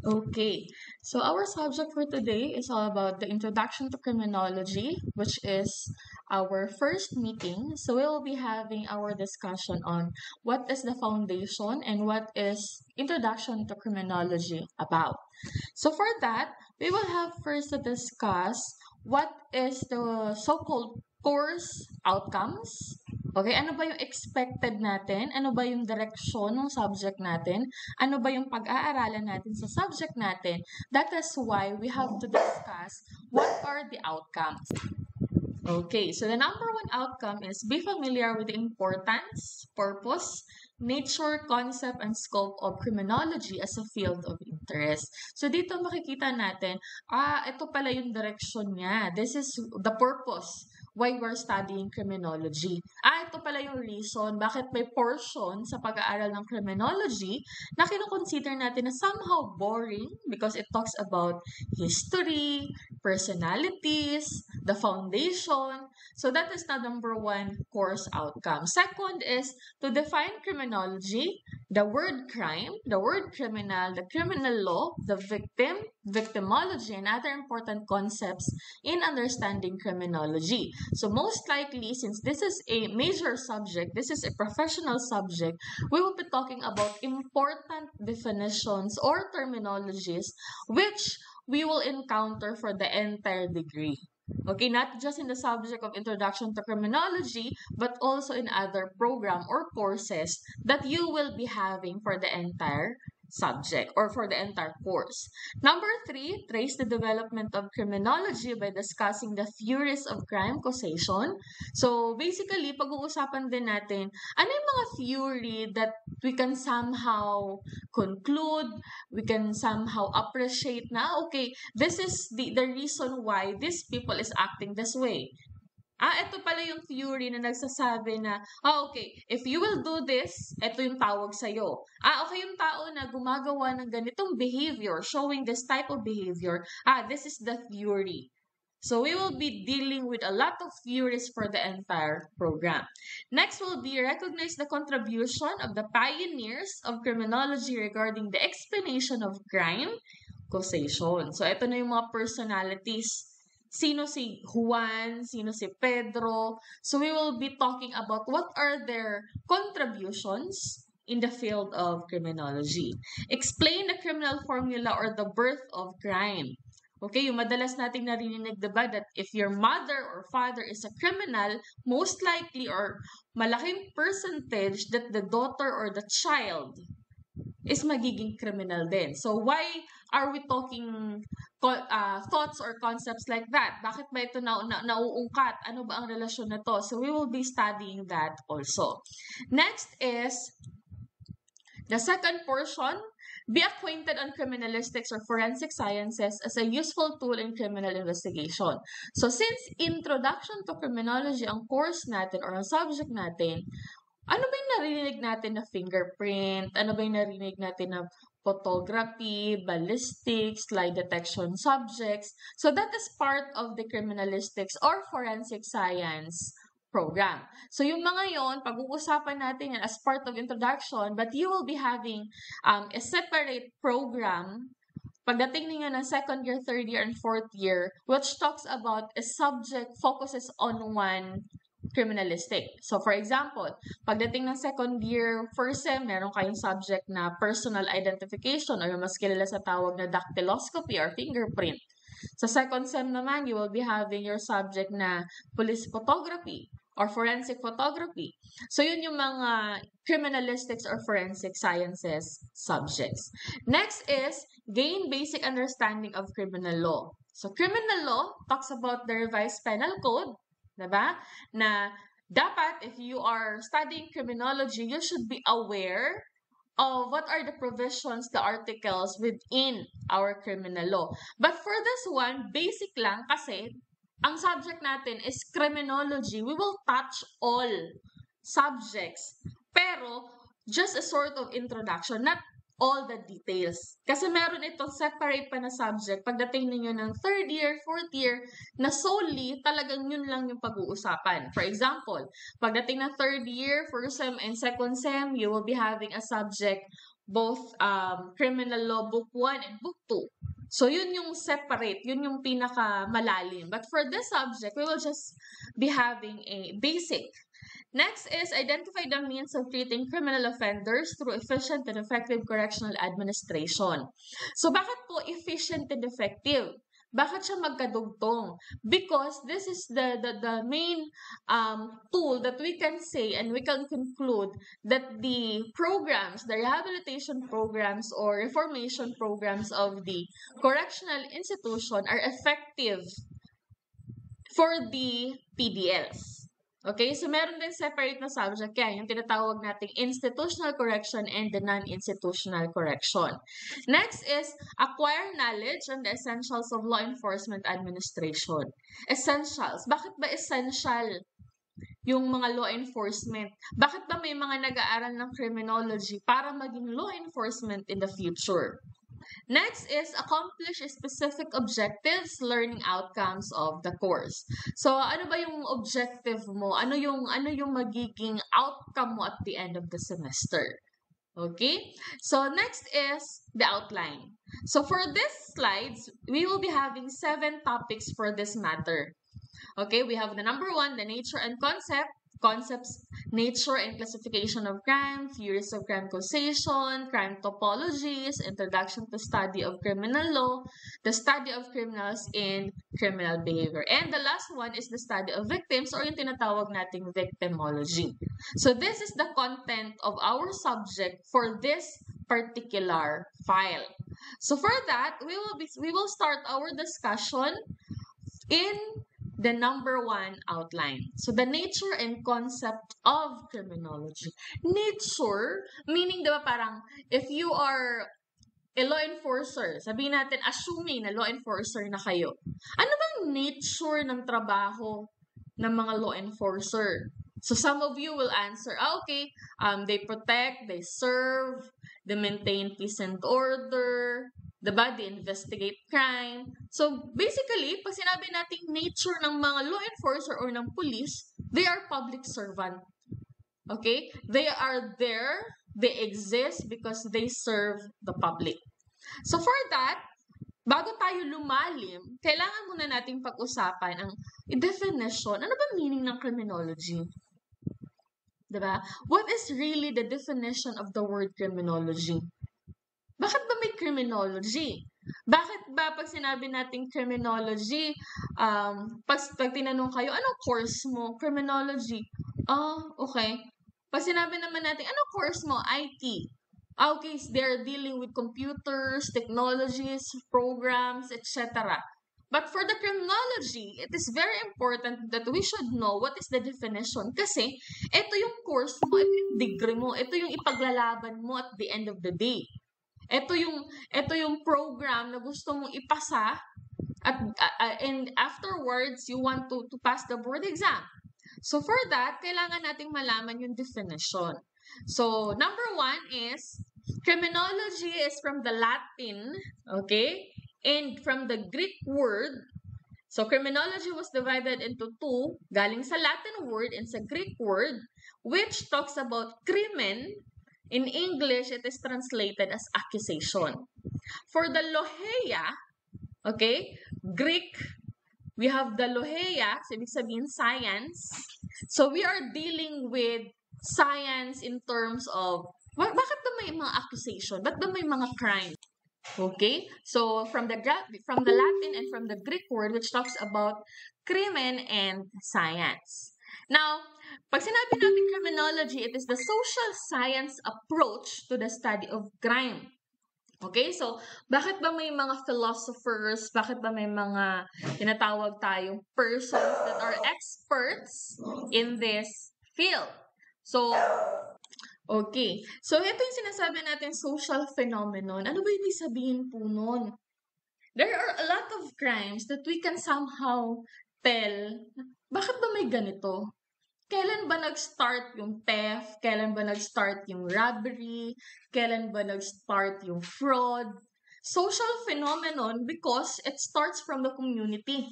Okay, so our subject for today is all about the introduction to criminology, which is our first meeting. So we will be having our discussion on what is the foundation and what is introduction to criminology about. So for that, we will have first to discuss what is the so-called course outcomes. Okay, ano ba yung expected natin? Ano ba yung direksyon ng subject natin? Ano ba yung pag-aaralan natin sa subject natin? That is why we have to discuss what are the outcomes. Okay, so the number one outcome is be familiar with the importance, purpose, nature, concept, and scope of criminology as a field of interest. So dito makikita natin, ito pala yung direction niya. This is the purpose why we're studying criminology. Ito pala yung reason bakit may portion sa pag-aaral ng criminology na kinoconsider natin na somehow boring because it talks about history, personalities, the foundation. So that is the number one course outcome. Second is to define criminology, the word crime, the word criminal, the criminal law, the victim, victimology, and other important concepts in understanding criminology. So most likely, since this is a major subject, this is a professional subject, we will be talking about important definitions or terminologies which we will encounter for the entire degree. Okay, not just in the subject of Introduction to Criminology, but also in other program or courses that you will be having for the entire subject or for the entire course. Number 3, trace the development of criminology by discussing the theories of crime causation. So basically, pag-uusapan din natin ano yung mga theory that we can somehow conclude, we can somehow appreciate na, okay, this is the reason why these people is acting this way. Ito pala yung theory na nagsasabi na, okay, if you will do this, ito yung tawag sa'yo. Okay, yung tao na gumagawa ng ganitong behavior, showing this type of behavior, this is the theory. So we will be dealing with a lot of theories for the entire program. Next will be recognize the contribution of the pioneers of criminology regarding the explanation of crime causation. So ito na yung mga personalities. Sino si Juan, sino si Pedro. So we will be talking about what are their contributions in the field of criminology. Explain the criminal formula or the birth of crime. Okay, yung madalas nating narinig, diba, that if your mother or father is a criminal, most likely or malaking percentage that the daughter or the child is magiging criminal din. So why are we talking thoughts or concepts like that? Bakit ba ito nauungkat? Ano ba ang relasyon na to? So we will be studying that also. Next is the second portion, be acquainted on criminalistics or forensic sciences as a useful tool in criminal investigation. So since introduction to criminology ang course natin or ang subject natin, ano ba yung narinig natin na fingerprint? Ano ba yung narinig natin na photography, ballistics, lie detection subjects? So that is part of the criminalistics or forensic science program. So yung mga yon, pag-uusapan natin yan as part of introduction, but you will be having a separate program pagdating ninyo ng second year, third year, and fourth year, which talks about a subject focuses on one criminalistic. So, for example, pagdating ng second year, first sem, meron kayong subject na personal identification or yung mas kilala sa tawag na dactyloscopy or fingerprint. Sa second sem naman, you will be having your subject na police photography or forensic photography. So, yun yung mga criminalistics or forensic sciences subjects. Next is gain basic understanding of criminal law. So, criminal law talks about the revised penal code, diba? Na dapat, if you are studying criminology, you should be aware of what are the provisions, the articles within our criminal law. But for this one, basic lang kasi ang subject natin is criminology. We will touch all subjects. Pero, just a sort of introduction, not all the details. Kasi meron itong separate pa na subject pagdating ninyo ng third year, fourth year, na solely talagang yun lang yung pag-uusapan. For example, pagdating ng third year, first sem and second sem, you will be having a subject both Criminal Law Book 1 and Book 2. So, yun yung separate, yun yung pinaka-malalim. But for this subject, we will just be having a basic. Next is identify the means of treating criminal offenders through efficient and effective correctional administration. So, bakit po efficient and effective? Bakit siya magkadugtong? Because this is the main tool that we can say and we can conclude that the programs, the rehabilitation programs or reformation programs of the correctional institution are effective for the PDLs. Okay, so meron din separate na subject yan, yung tinatawag nating institutional correction and the non-institutional correction. Next is acquire knowledge on the essentials of law enforcement administration. Essentials. Bakit ba essential yung mga law enforcement? Bakit ba may mga nag-aaral ng criminology para maging law enforcement in the future? Next is accomplish specific objectives, learning outcomes of the course. So, ano ba yung objective mo? Ano yung magiging outcome mo at the end of the semester? Okay? So, next is the outline. So, for these slides, we will be having 7 topics for this matter. Okay, we have the number 1, the nature and concepts, nature and classification of crime, theories of crime causation, crime topologies, introduction to study of criminal law, the study of criminals in criminal behavior. And the last one is the study of victims or yung tinatawag nating victimology. So this is the content of our subject for this particular file. So for that, we will start our discussion in the number 1 outline. So, the nature and concept of criminology. Nature, meaning, diba parang, if you are a law enforcer, sabihin natin, assuming na law enforcer na kayo, ano bang nature ng trabaho ng mga law enforcer? So, some of you will answer, okay, they protect, they serve, they maintain peace and order, diba? They investigate crime. So, basically, pag sinabi nating nature ng mga law enforcer or ng police, they are public servant. Okay? They are there, they exist because they serve the public. So, for that, bago tayo lumalim, kailangan muna nating pag-usapan ang definition. Ano ba meaning ng criminology? Diba? What is really the definition of the word criminology? Bakit ba may criminology? Bakit ba pag sinabi nating criminology, pag tinanong kayo, anong course mo? Criminology. Okay. Pag sinabi naman natin, anong course mo? IT. Okay, they're dealing with computers, technologies, programs, etc. But for the criminology, it is very important that we should know what is the definition. Kasi, ito yung course mo, ito yung degree mo, ito yung ipaglalaban mo at the end of the day. Ito yung program na gusto mong ipasa and afterwards you want to pass the board exam. So for that, kailangan nating malaman yung definition. So number 1 is criminology is from the Latin, okay? And from the Greek word. So criminology was divided into 2, galing sa Latin word and sa Greek word, which talks about crimen. In English, it is translated as accusation. For the loheia, okay, Greek, we have the loheia, so ibig sabihin science. So we are dealing with science in terms of, bakit ba may mga accusation? Bakit ba may mga crime? Okay, so from the Latin and from the Greek word, which talks about crimen and science. Now, pag sinabi natin criminology, it is the social science approach to the study of crime. Okay, so bakit ba may mga philosophers, bakit ba may mga tinatawag tayong persons that are experts in this field? So, okay, so ito yung sinasabi natin social phenomenon. Ano ba ibig sabihin po nun? There are a lot of crimes that we can somehow tell, bakit ba may ganito? Kailan ba nag-start yung theft? Kailan ba nag-start yung robbery? Kailan ba nag-start yung fraud? Social phenomenon because it starts from the community.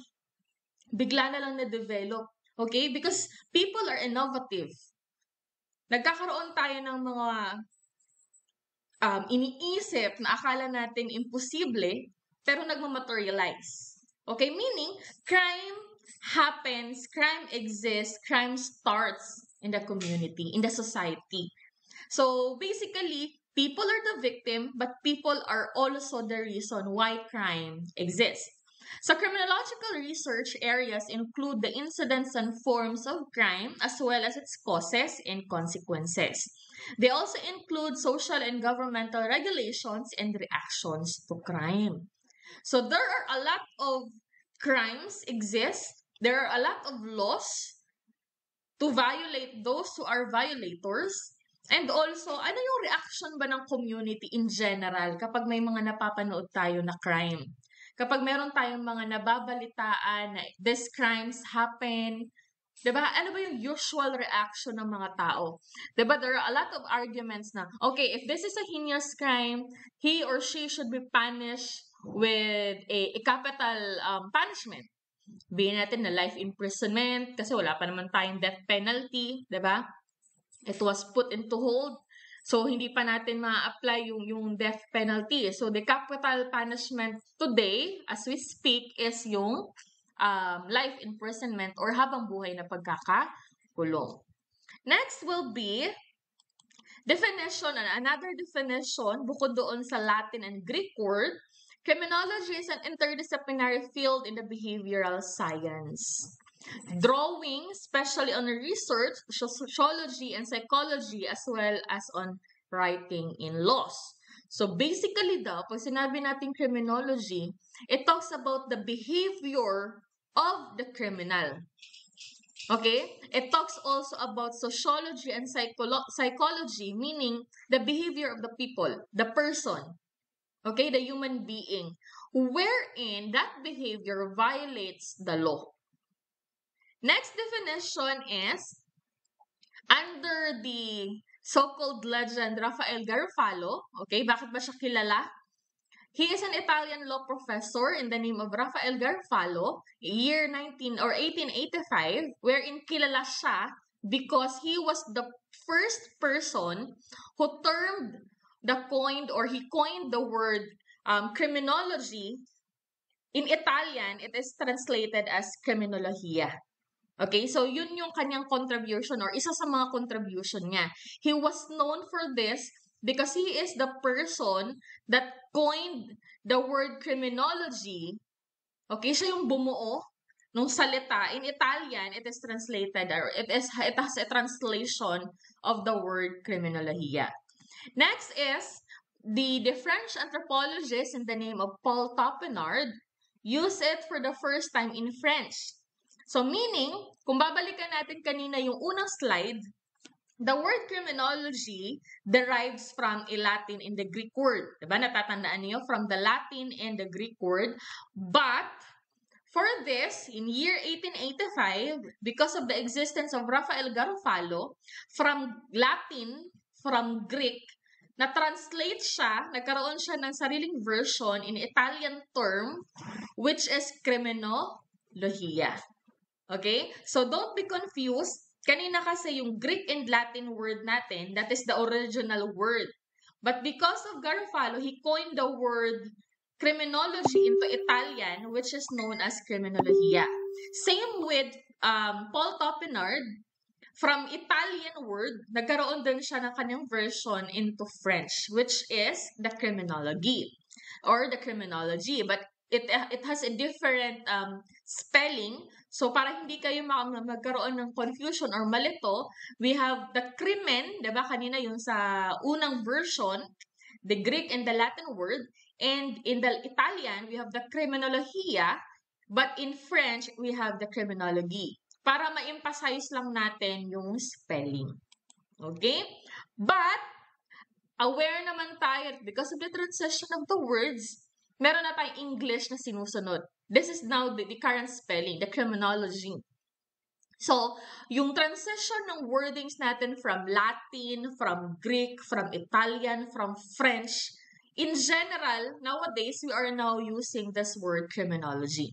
Bigla na lang na-develop. Okay? Because people are innovative. Nagkakaroon tayo ng mga iniisip na akala natin imposible, pero nagmamaterialize. Okay? Meaning, crime happens, crime exists, crime starts in the community, in the society. So, basically, people are the victim, but people are also the reason why crime exists. So, criminological research areas include the incidents and forms of crime as well as its causes and consequences. They also include social and governmental regulations and reactions to crime. So, there are a lot of crimes exist. There are a lot of laws to violate those who are violators. And also, ano yung reaction ba ng community in general kapag may mga napapanood tayo na crime? Kapag meron tayong mga nababalitaan na these crimes happen, diba? Ano ba yung usual reaction ng mga tao? Diba? There are a lot of arguments na, okay, if this is a heinous crime, he or she should be punished with a capital punishment. Bihin natin na life imprisonment kasi wala pa naman tayong death penalty, diba? It was put into hold. So, hindi pa natin ma-apply yung death penalty. So, the capital punishment today, as we speak, is yung life imprisonment or habang buhay na pagkakakulong. Next will be definition, another definition, bukod doon sa Latin and Greek word. Criminology is an interdisciplinary field in the behavioral science. Drawing, especially on research, sociology, and psychology, as well as on writing in laws. So basically daw, pag sinabi natin criminology, it talks about the behavior of the criminal. Okay? It talks also about sociology and psychology, meaning the behavior of the people, the person. Okay? The human being, wherein that behavior violates the law. Next definition is, under the so-called legend Raphael Garfallo, okay, bakit ba siya kilala? He is an Italian law professor in the name of Raphael Garfallo, year 1885, wherein kilala siya because he was the first person who coined the word criminology. In Italian, it is translated as criminologia. Okay, so yun yung kanyang contribution or isa sa mga contribution niya. He was known for this because he is the person that coined the word criminology. Okay, siya yung bumuo nung salita. In Italian, it is translated or it has a translation of the word criminologia. Next is the French anthropologist in the name of Paul Topinard used it for the first time in French. So meaning, kung babalikan natin kanina yung unang slide, the word criminology derives from a Latin and the Greek word. Diba? Natatandaan niyo? From the Latin and the Greek word. But, for this, in year 1885, because of the existence of Raphael Garfallo, from Latin, from Greek, na-translate siya, nagkaroon siya ng sariling version in Italian term, which is criminologia. Okay? So, don't be confused. Kanina kasi yung Greek and Latin word natin, that is the original word. But because of Garfallo, he coined the word criminology into Italian, which is known as criminologia. Same with Paul Topinard. From Italian word, nagkaroon din siya ng kanyang version into French, which is the criminology or the criminology. But it has a different spelling. So, para hindi kayo magkaroon ng confusion or malito, we have the crimen, diba? Kanina yung sa unang version, the Greek and the Latin word. And in the Italian, we have the criminologia. But in French, we have the criminology. Para ma-emphasize lang natin yung spelling. Okay? But, aware naman tayo, because of the transition of the words, meron na tayong English na sinusunod. This is now the current spelling, the criminology. So, yung transition ng wordings natin from Latin, from Greek, from Italian, from French, in general, nowadays, we are now using this word criminology.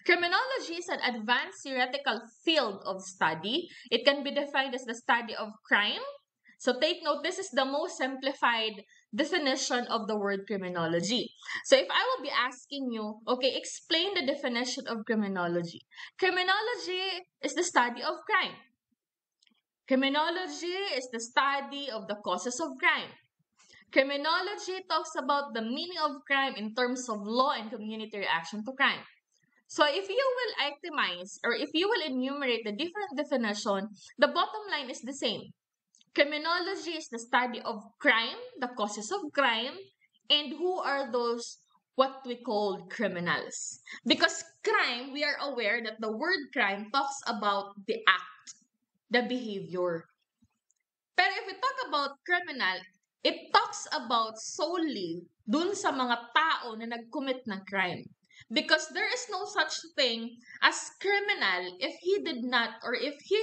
Criminology is an advanced theoretical field of study. It can be defined as the study of crime. So take note, this is the most simplified definition of the word criminology. So if I will be asking you, okay, explain the definition of criminology. Criminology is the study of crime. Criminology is the study of the causes of crime. Criminology talks about the meaning of crime in terms of law and community reaction to crime. So if you will itemize or if you will enumerate the different definition, the bottom line is the same. Criminology is the study of crime, the causes of crime, and who are those what we call criminals. Because crime, we are aware that the word crime talks about the act, the behavior. Pero if we talk about criminal, it talks about solely dun sa mga tao na nag-commit ng crime. Because there is no such thing as criminal if he did not or if he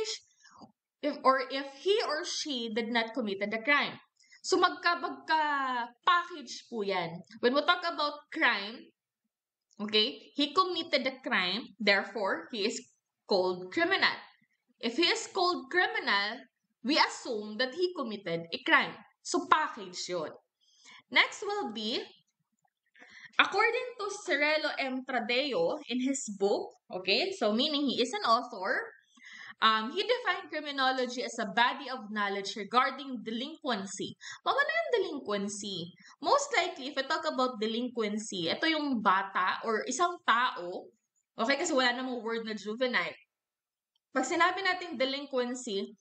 or she did not commit the crime. So magka-package po yan. When we talk about crime, okay, he committed the crime, therefore he is called criminal. If he is called criminal, we assume that he committed a crime. So package yun. Next will be, according to Cirello M. Tradeo in his book, okay, so meaning he is an author, he defined criminology as a body of knowledge regarding delinquency. Ano yung delinquency? Most likely, if we talk about delinquency, ito yung bata or isang tao, okay, kasi wala namang word na juvenile. Pag sinabi natin delinquency,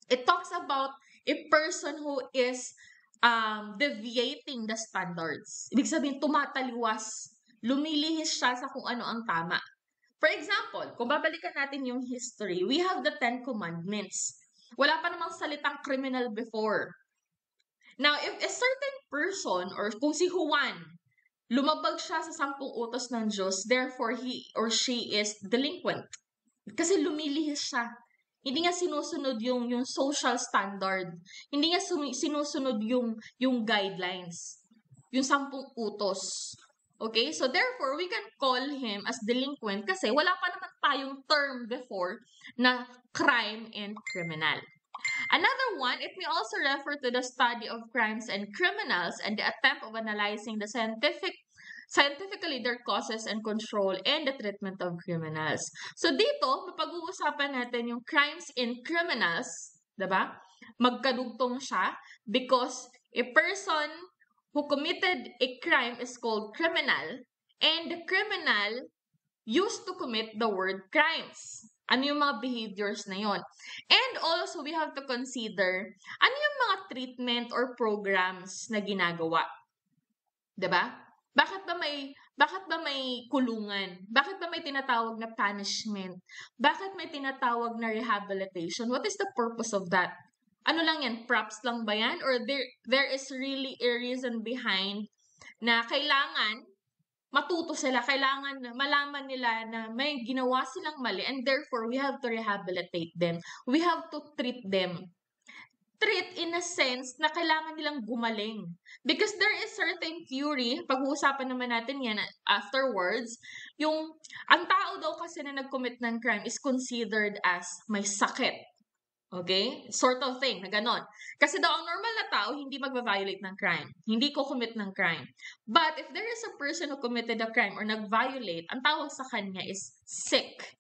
it talks about a person who is deviating the standards. Ibig sabihin, tumataliwas, lumilihis siya sa kung ano ang tama. For example, kung babalikan natin yung history, we have the 10 Commandments. Wala pa namang salitang criminal before. Now, if a certain person, or kung si Juan, lumabag siya sa 10 utos ng Diyos, therefore he or she is delinquent. Kasi lumilihis siya. Hindi nga sinusunod yung social standard. Hindi nga sinusunod yung guidelines. Yung 10 utos. Okay? So, therefore, we can call him as delinquent kasi wala pa naman tayong term before na crime and criminal. Another one, it may also refer to the study of crimes and criminals and the attempt of analyzing the scientifically their causes and control and the treatment of criminals. So, dito, mapag-uusapan natin yung crimes and criminals, diba? Magkadugtong siya because a person who committed a crime is called criminal, and the criminal used to commit the word crimes. Ano yung mga behaviors na yon? And also, we have to consider, ano yung mga treatment or programs na ginagawa? Diba? Bakit ba may kulungan? Bakit ba may tinatawag na punishment? Bakit may tinatawag na rehabilitation? What is the purpose of that? Ano lang yan? Props lang ba yan? Or there is really a reason behind na kailangan matuto sila, kailangan malaman nila na may ginawa silang mali and therefore we have to rehabilitate them. We have to treat them. Treat in a sense na kailangan nilang gumaling. Because there is certain theory, pag-uusapan naman natin yan afterwards, yung ang tao daw kasi na nag-commit ng crime is considered as may sakit. Okay? Sort of thing, na ganon. Kasi daw, ang normal na tao, hindi magva-violate ng crime. Hindi ko commit ng crime. But if there is a person who committed a crime or nag-violate, ang tawag sa kanya is sick.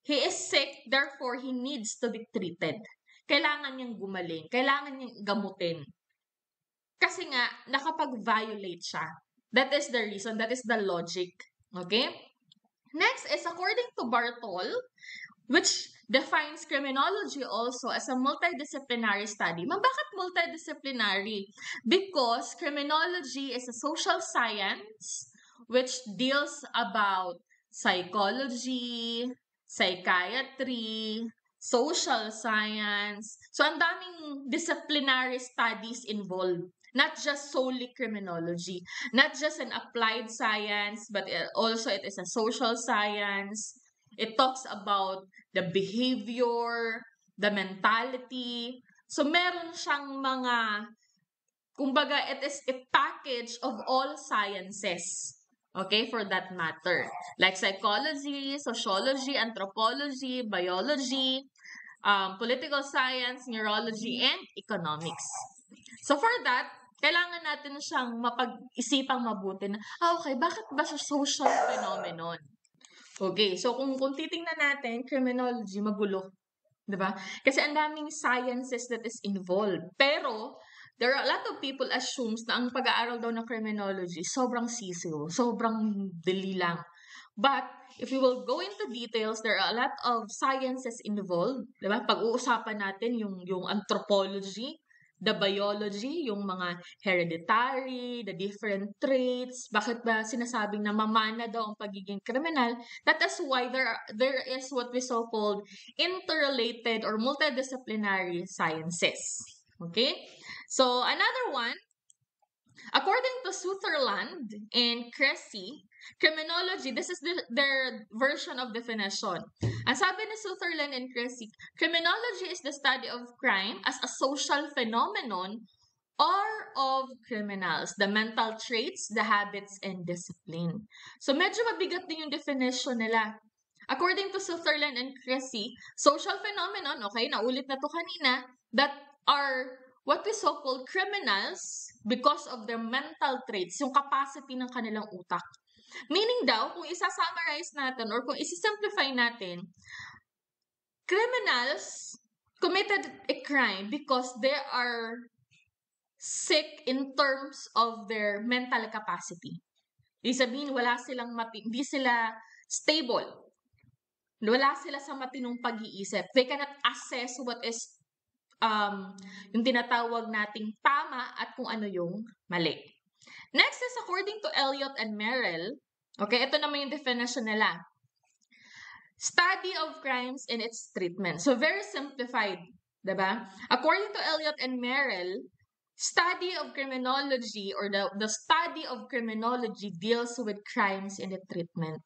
He is sick, therefore, he needs to be treated. Kailangan niyang gumaling. Kailangan niyang gamutin. Kasi nga, nakapag-violate siya. That is the reason. That is the logic. Okay? Next is, according to Bartol, which defines criminology also as a multidisciplinary study. Bakit multidisciplinary? Because criminology is a social science which deals about psychology, psychiatry, social science. So, ang daming disciplinary studies involved. Not just solely criminology. Not just an applied science, but also it is a social science. It talks about the behavior, the mentality. So, meron siyang mga, kumbaga, it is a package of all sciences. Okay, for that matter. Like psychology, sociology, anthropology, biology, political science, neurology, and economics. So, for that, kailangan natin siyang mapag-isipang mabuti na, okay, bakit ba siya social phenomenon? Okay, so kung titingnan natin, criminology, magulo. Diba? Kasi ang daming sciences that is involved. Pero, there are a lot of people assumes na ang pag-aaral daw ng criminology, sobrang sisiw, sobrang dali lang. But, if you will go into details, there are a lot of sciences involved. Diba? Pag-uusapan natin yung anthropology, the biology, yung mga hereditary, the different traits, bakit ba sinasabing na mamana daw ang pagiging kriminal. That is why there is what we so-called interrelated or multidisciplinary sciences. Okay? So, another one, according to Sutherland and Cressy, criminology, this is their version of definition. Ang sabi ni Sutherland and Cressy, criminology is the study of crime as a social phenomenon or of criminals, the mental traits, the habits, and discipline. So, medyo mabigat din yung definition nila. According to Sutherland and Cressy, social phenomenon, okay, naulit na to kanina, that are what we so-called criminals because of their mental traits, yung capacity ng kanilang utak. Meaning daw, kung isa-summarize natin or kung isi-simplify natin, criminals committed a crime because they are sick in terms of their mental capacity. Ibig sabihin, hindi sila stable. Wala sila sa matinong pag-iisip. They cannot assess what is yung tinatawag nating tama at kung ano yung mali. Next is according to Eliot and Merrill. Okay, ito naman yung definition nila. Study of crimes and its treatment. So, very simplified. Diba? According to Eliot and Merrill, study of criminology or the study of criminology deals with crimes and the treatment.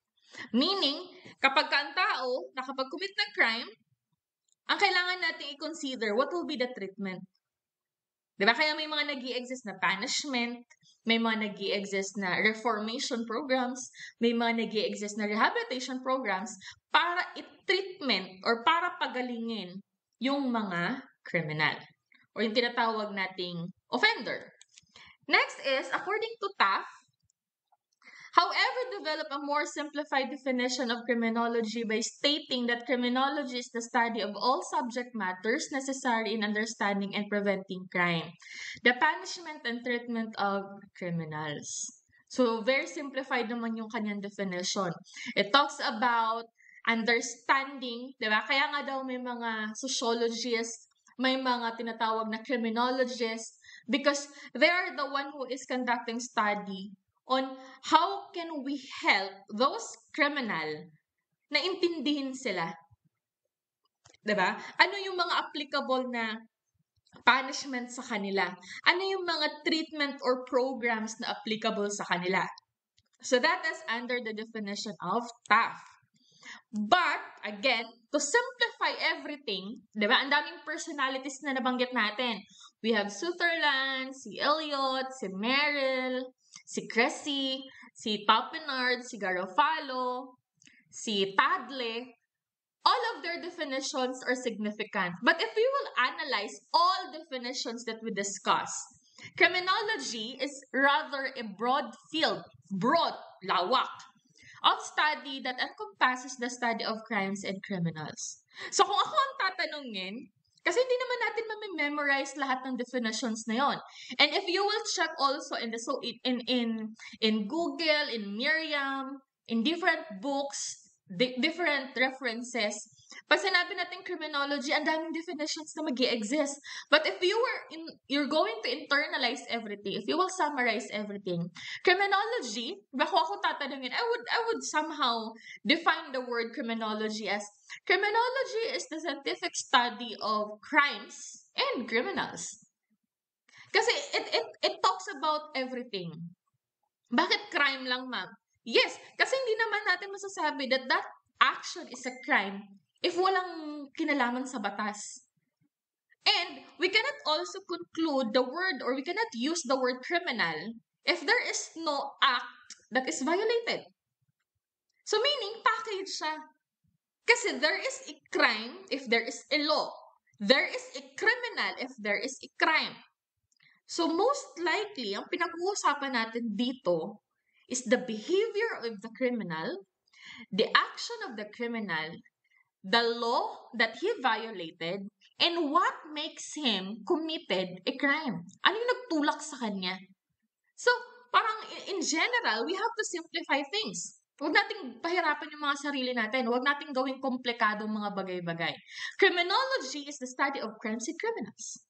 Meaning, kapag ang tao nakapag-commit ng crime, ang kailangan natin i-consider what will be the treatment. Diba? Kaya may mga nag-i-exist na punishment, may mga nag-i-exist na reformation programs, may mga nag-i-exist na rehabilitation programs para i-treatment or para pagalingin yung mga criminal or yung tinatawag nating offender. Next is, according to Taft, however, develop a more simplified definition of criminology by stating that criminology is the study of all subject matters necessary in understanding and preventing crime, the punishment and treatment of criminals. So, very simplified naman yung kanyang definition. It talks about understanding, di ba? Kaya nga daw may mga sociologists, may mga tinatawag na criminologists, because they are the one who is conducting study on how can we help those criminal na intindihin sila. Diba? Ano yung mga applicable na punishment sa kanila? Ano yung mga treatment or programs na applicable sa kanila? So that is under the definition of Taft. But, again, to simplify everything, diba? Ang daming personalities na nabanggit natin. We have Sutherland, si Eliot, si Merrill, si Cressy, si Topinard, si Garofalo, si Tadle. All of their definitions are significant. But if we will analyze all definitions that we discuss, criminology is rather a broad field, lawak, of study that encompasses the study of crimes and criminals. So kung ako ang tatanungin, kasi hindi naman natin memorize lahat ng definitions na yon. And if you will check also in Google, in Merriam, in different books, different references, pag sinabi natin criminology, ang daming definitions na mag-i-exist. But if you're going to internalize everything, if you will summarize everything, criminology, bako ako tatanungin, I would somehow define the word criminology as criminology is the scientific study of crimes and criminals. Kasi it talks about everything. Bakit crime lang, ma'am? Yes, kasi hindi naman natin masasabi that action is a crime if walang kinalaman sa batas. And we cannot also conclude the word or we cannot use the word criminal if there is no act that is violated. So meaning, package siya. Kasi there is a crime if there is a law. There is a criminal if there is a crime. So most likely, ang pinag-uusapan natin dito is the behavior of the criminal, the action of the criminal, the law that he violated, and what makes him committed a crime. Ano yung nagtulak sa kanya? So, parang in general, we have to simplify things. Huwag nating pahirapan yung mga sarili natin. Huwag nating gawing komplikadong mga bagay-bagay. Criminology is the study of crimes and criminals.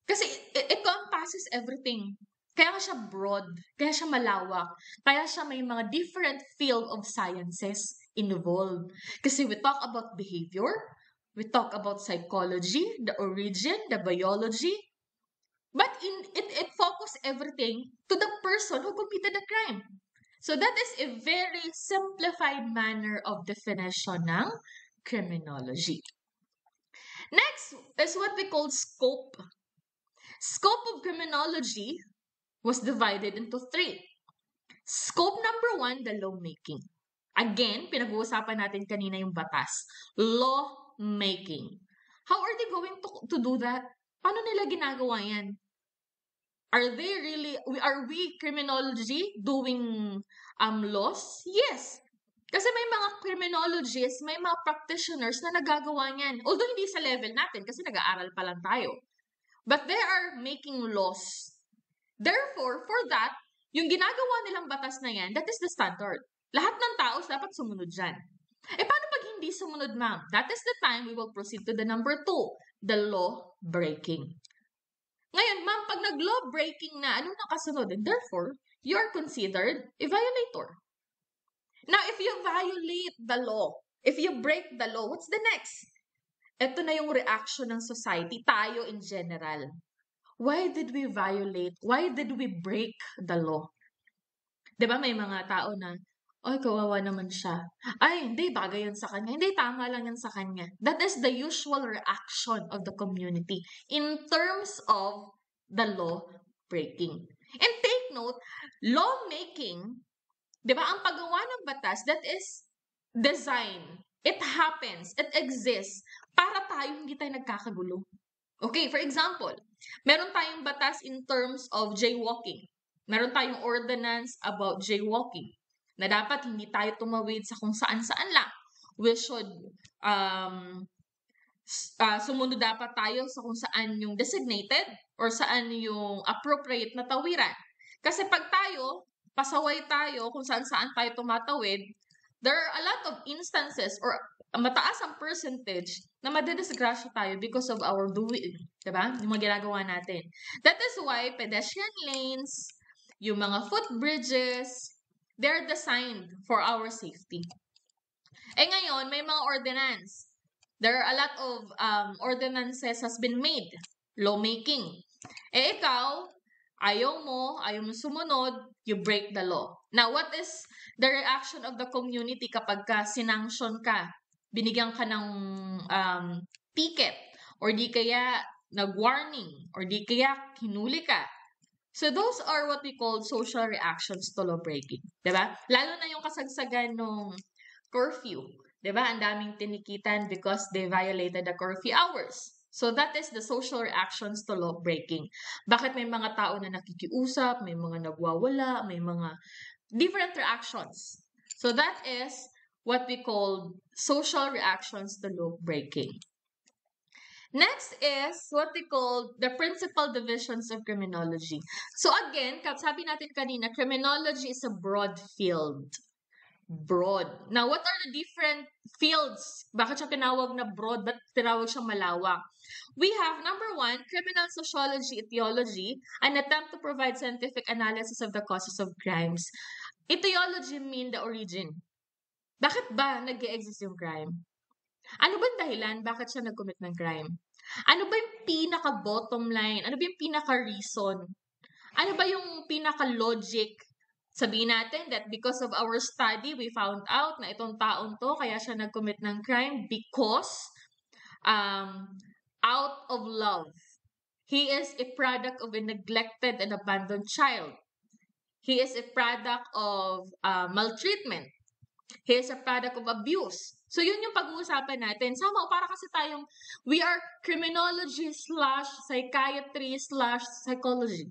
Kasi it encompasses everything. Kaya siya broad, kaya siya malawak, kaya siya may mga different field of sciences involved. Kasi we talk about behavior, we talk about psychology, the origin, the biology, but it focus everything to the person who committed the crime. So that is a very simplified manner of definition ng criminology. Next is what we call scope. Scope of criminology was divided into 3. Scope number 1, the lawmaking. Again, pinag-uusapan natin kanina yung batas. Lawmaking. How are they going to do that? Paano nila ginagawa yan? Are we criminology doing laws? Yes. Kasi may mga criminologists, may mga practitioners na nagagawa niyan. Although hindi sa level natin kasi nag-aaral pa lang tayo. But they are making laws. Therefore, for that, yung ginagawa nilang batas na yan, that is the standard. Lahat ng tao dapat sumunod dyan. Paano pag hindi sumunod, ma'am? That is the time we will proceed to the number 2, the law breaking. Ngayon, ma'am, pag nag-law breaking na, anong nakasunod? And therefore, you are considered a violator. Now, if you violate the law, if you break the law, what's the next? Ito na yung reaction ng society, tayo in general. Why did we violate? Why did we break the law? Diba may mga tao na, ay, kawawa naman siya. Ay, hindi, bagay yan sa kanya. Hindi, tama lang yan sa kanya. That is the usual reaction of the community in terms of the law breaking. And take note, lawmaking, diba, ang paggawa ng batas, that is design. It happens. It exists. Para tayo hindi tayo nagkakagulo. Okay, for example, meron tayong batas in terms of jaywalking. Meron tayong ordinance about jaywalking na dapat hindi tayo tumawid sa kung saan-saan lang. We should sumunod dapat tayo sa kung saan yung designated or saan yung appropriate na tawiran. Kasi pag tayo, pasaway tayo kung saan-saan tayo tumatawid, there are a lot of instances or mataas ang percentage na madidisgrasya tayo because of our doing. Diba? Yung mga ginagawa natin. That is why pedestrian lanes, yung mga footbridges, they're designed for our safety. Ngayon, may mga ordinance. There are a lot of ordinances has been made. Lawmaking. Ikaw, ayaw mo sumunod, you break the law. Now, what is the reaction of the community kapag sinanction ka? Binigyan ka ng ticket, or di kaya nag-warning, or di kaya hinuli ka. So, those are what we call social reactions to law breaking. Diba? Lalo na yung kasagsagan ng curfew. Diba? Ang daming tinikitan because they violated the curfew hours. So, that is the social reactions to law breaking. Bakit may mga tao na nakikiusap, may mga nagwawala, may mga different reactions. So, that is what we call social reactions to law breaking. Next is what we call the principal divisions of criminology. So again, sabi natin kanina, criminology is a broad field. Broad. Now, what are the different fields? Bakit siya tinawag na broad? Ba't tinawag siyang malawak? We have, number 1, criminal sociology, etiology, an attempt to provide scientific analysis of the causes of crimes. Etiology mean the origin. Bakit ba nag-e-exist yung crime? Ano ba yung dahilan? Bakit siya nag-commit ng crime? Ano ba yung pinaka-bottom line? Ano ba yung pinaka-reason? Ano ba yung pinaka-logic? Sabihin natin that because of our study, we found out na itong taong to, kaya siya nag-commit ng crime because out of love. He is a product of a neglected and abandoned child. He is a product of maltreatment. He is a product of abuse. So, yun yung pag-uusapan natin. Sama, para kasi tayong, we are criminology / psychiatry / psychology.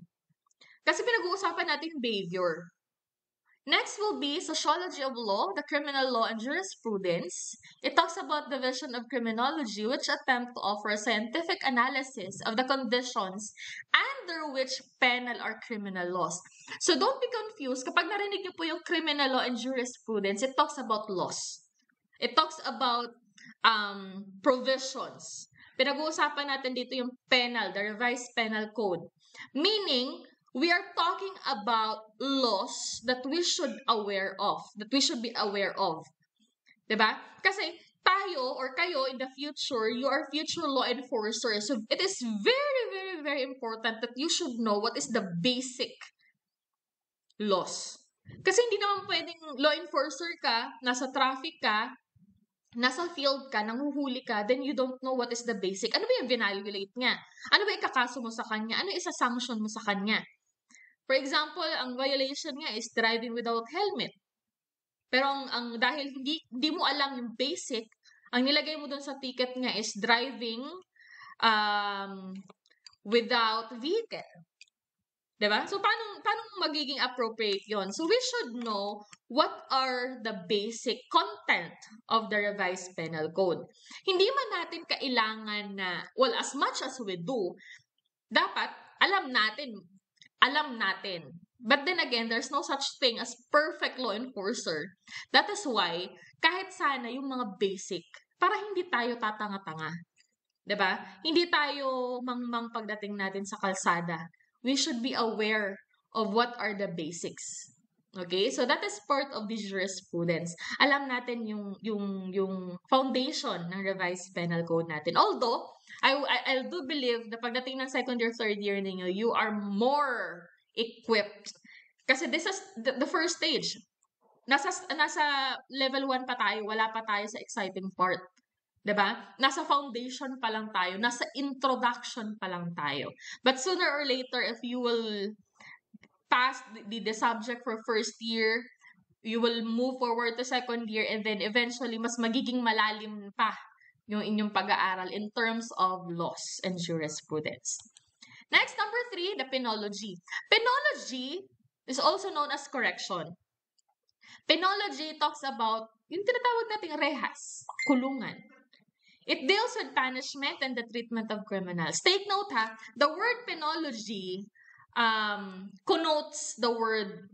Kasi pinag-uusapan natin behavior. Next will be Sociology of Law, the Criminal Law and Jurisprudence. It talks about the division of criminology, which attempt to offer a scientific analysis of the conditions under which penal or criminal laws. So don't be confused. Kapag narinig niyo po yung criminal law and jurisprudence, it talks about laws. It talks about provisions. Pinag-uusapan natin dito yung penal, the revised penal code. Meaning, we are talking about laws that we should aware of, that we should be aware of. Diba? Kasi tayo or kayo in the future, you are future law enforcers. So it is very, very, very important that you should know what is the basic laws. Kasi hindi naman pwedeng law enforcer ka, nasa traffic ka, nasa field ka, nanghuhuli ka, then you don't know what is the basic. Ano ba yung vinalulate niya? Ano ba ikakaso mo sa kanya? Ano isa-sanction mo sa kanya? For example, ang violation niya is driving without helmet. Pero dahil hindi mo alam yung basic, ang nilagay mo dun sa ticket niya is driving without vehicle. Diba? So, paano magiging appropriate yon? So, we should know what are the basic content of the revised penal code. Hindi man natin kailangan na, well, as much as we do, dapat alam natin. But then again, there's no such thing as perfect law enforcer. That is why, kahit sana yung mga basic, para hindi tayo tatanga-tanga. Diba? Hindi tayo mangmang pagdating natin sa kalsada. We should be aware of what are the basics. Okay? So that is part of the jurisprudence. Alam natin yung foundation ng revised penal code natin. Although, I do believe na pagdating ng second year, third year ninyo, you are more equipped. Kasi this is the first stage. Nasa level 1 pa tayo, wala pa tayo sa exciting part. Diba? Nasa foundation pa lang tayo, nasa introduction pa lang tayo. But sooner or later, if you will pass the subject for first year, you will move forward to second year, and then eventually, mas magiging malalim pa yung inyong pag-aaral in terms of laws and jurisprudence. Next, number 3, the penology. Penology is also known as correction. Penology talks about yung tinatawag nating rehas, kulungan. It deals with punishment and the treatment of criminals. Take note ha, the word penology connotes the word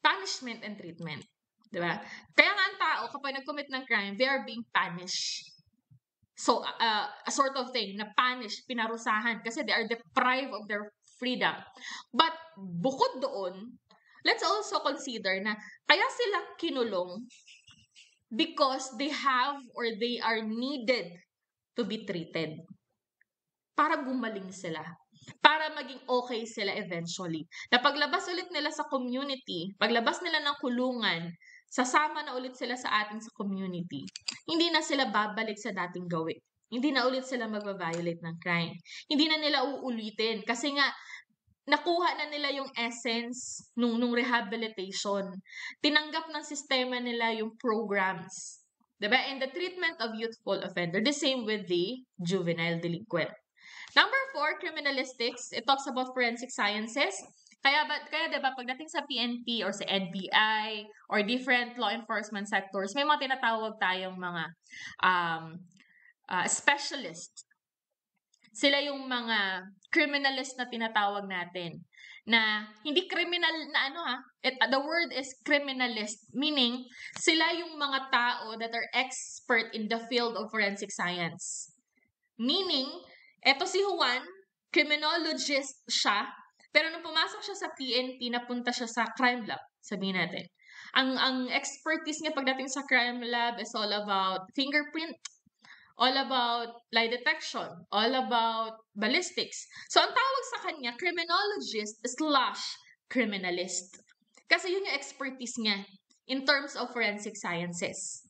punishment and treatment. Diba? Kaya nga ang tao, kapag nag-commit ng crime, they are being punished. So, a sort of thing, na punish, pinarusahan, kasi they are deprived of their freedom. But, bukod doon, let's also consider na kaya sila kinulong because they have or they are needed to be treated. Para gumaling sila. Para maging okay sila eventually. Na paglabas ulit nila sa community, paglabas nila ng kulungan, sasama na ulit sila sa atin sa community. Hindi na sila babalik sa dating gawin. Hindi na ulit sila magva-violate ng crime. Hindi na nila uulitin. Kasi nga, nakuha na nila yung essence nung rehabilitation. Tinanggap ng sistema nila yung programs. Diba? And the treatment of youthful offender, the same with the juvenile delinquent. Number 4, criminalistics. It talks about forensic sciences. Kaya diba, pagdating sa PNP or sa NBI or different law enforcement sectors, may mga tinatawag tayong mga specialist. Sila yung mga criminalist na tinatawag natin. Na hindi criminal na the word is criminalist. Meaning, sila yung mga tao that are expert in the field of forensic science. Meaning, eto si Juan, criminologist siya, pero nung pumasok siya sa PNP, napunta siya sa crime lab, sabihin natin. Ang expertise niya pagdating sa crime lab is all about fingerprint, all about lie detection, all about ballistics. So, ang tawag sa kanya, criminologist / criminalist. Kasi yun yung expertise niya in terms of forensic sciences.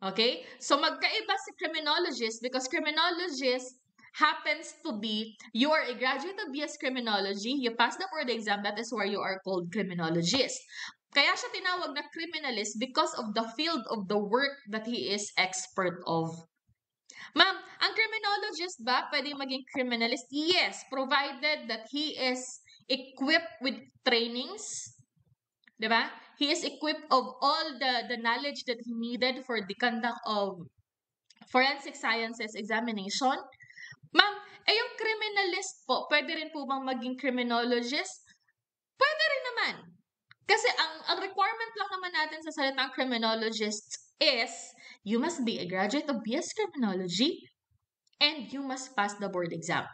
Okay? So, magkaiba si criminologist because criminologist happens to be, you are a graduate of BS Criminology, you passed the board exam, that is where you are called criminologist. Kaya siya tinawag na criminalist because of the field of the work that he is expert of. Ma'am, ang criminologist ba pwede maging criminalist? Yes, provided that he is equipped with trainings. Diba? He is equipped of all the knowledge that he needed for the conduct of forensic sciences examination. Ma'am, yung criminalist po, pwede rin po bang maging criminologist? Pwede rin naman. Kasi ang requirement lang naman natin sa salitang criminologist is you must be a graduate of BS Criminology and you must pass the board exam.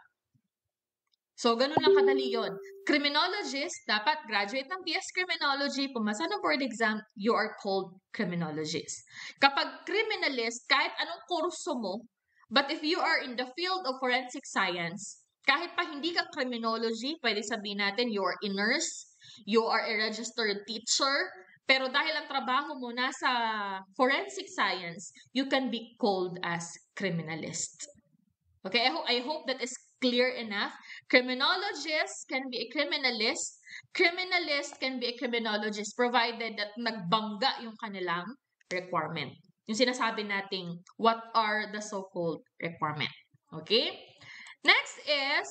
So, ganun lang kadali yun. Criminologist, dapat graduate ng BS Criminology, pumasa ng board exam, you are called criminologist. Kapag criminalist, kahit anong kurso mo, but if you are in the field of forensic science, kahit pa hindi ka criminology, pwede sabihin natin you are a nurse, you are a registered teacher, pero dahil ang trabaho mo nasa forensic science, you can be called as criminalist. Okay, I hope that is clear enough. Criminologist can be a criminalist. Criminalist can be a criminologist provided that nagbangga yung kanilang requirement. Yung sinasabi nating what are the so-called requirement. Okay? Next is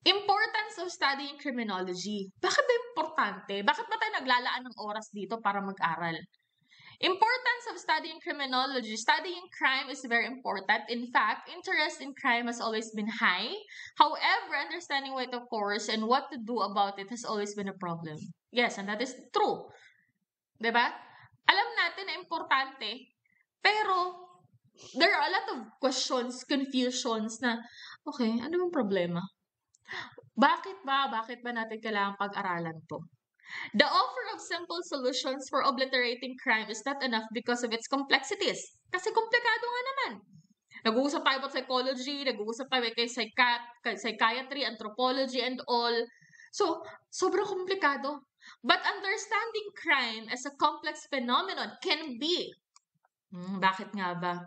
importance of studying criminology. Bakit ba importante? Bakit ba tayo naglalaan ng oras dito para mag-aral? Importance of studying criminology. Studying crime is very important. In fact, interest in crime has always been high. However, understanding what of course and what to do about it has always been a problem. Yes, and that is true. Diba? Alam natin na importante, pero there are a lot of questions, confusions na, okay, ano bang problema? Bakit ba natin kailangang pag-aralan to? The offer of simple solutions for obliterating crime is not enough because of its complexities. Kasi komplikado nga naman. Nag-uusap tayo about psychology, nag-uusap tayo kay psychiatry, anthropology, and all. So, sobrang komplikado. But understanding crime as a complex phenomenon can be. Bakit nga ba?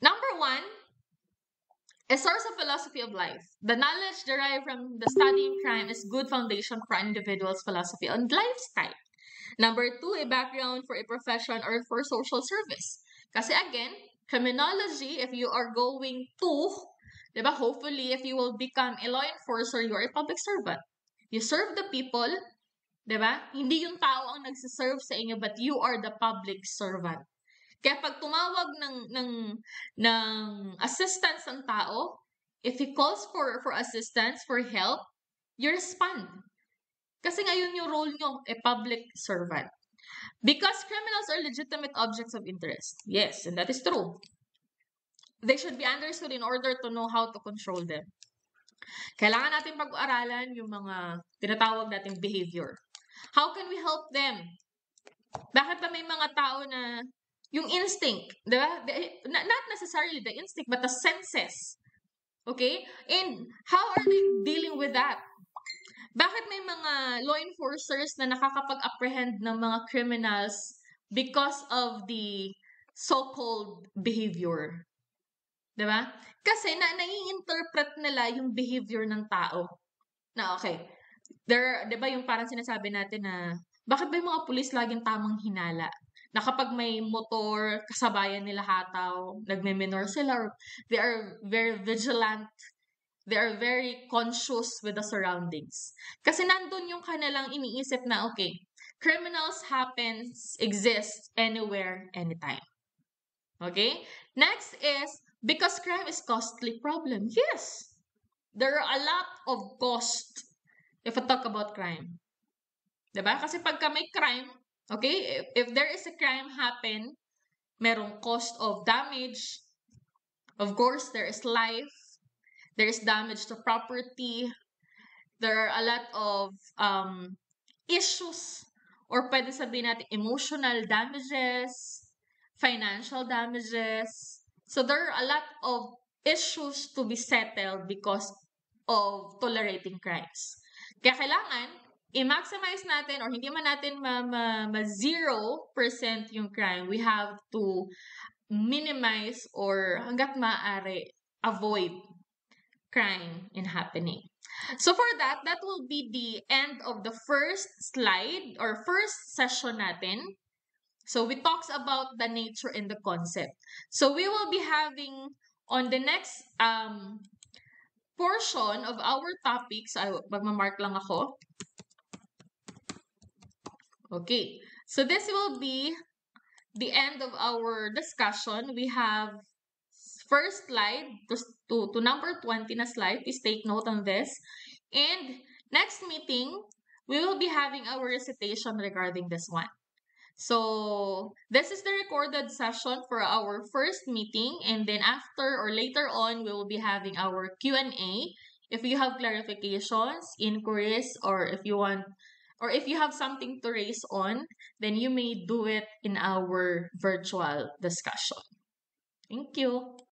Number one, a source of philosophy of life. The knowledge derived from the studying crime is good foundation for an individual's philosophy on lifestyle. Number two, a background for a profession or for social service. Kasi again, criminology, if you are going to, diba, hopefully, if you will become a law enforcer, you are a public servant. You serve the people, diba? Hindi yung tao ang nagsiserve sa inyo, but you are the public servant. Kaya pag tumawag ng assistance ang tao, if he calls for assistance, for help, you respond. Kasi ngayon yung role nyo, a public servant. Because criminals are legitimate objects of interest. Yes, and that is true. They should be understood in order to know how to control them. Kailangan natin pag-aralan yung mga tinatawag nating behavior. How can we help them? Bakit ba may mga tao na yung instinct, diba? Not necessarily the instinct, but the senses. Okay? And how are they dealing with that? Bakit may mga law enforcers na nakakapag-apprehend ng mga criminals because of the so-called behavior? Diba? Kasi nai-interpret nila yung behavior ng tao. Na okay, diba yung parang sinasabi natin na bakit ba yung mga pulis laging tamang hinala? Na kapag may motor, kasabayan nila hataw, nagme-minor sila, or they are very vigilant, they are very conscious with the surroundings. Kasi nandun yung kanilang iniisip na, okay, criminals exist anywhere, anytime. Okay? Next is, because crime is costly problem. Yes! There are a lot of cost if I talk about crime. Diba? Kasi pagka may crime, okay, if there is a crime happen, merong cost of damage. Of course, there is life. There is damage to property. There are a lot of issues, or pwede sabihin natin emotional damages, financial damages. So there are a lot of issues to be settled because of tolerating crimes. Kaya kailangan i-maximize natin or hindi man natin ma-0% yung crime, we have to minimize or hanggat maaari avoid crime in happening. So for that, that will be the end of the first slide or first session natin. So we talks about the nature and the concept. So we will be having on the next portion of our topics, magmamark lang ako. Okay. So this will be the end of our discussion. We have first slide to number 20 na slide. Please take note on this. And next meeting, we will be having our recitation regarding this one. So this is the recorded session for our first meeting, and then after or later on, we will be having our Q&A. If you have clarifications, inquiries, or if you want, or if you have something to raise on, then you may do it in our virtual discussion. Thank you.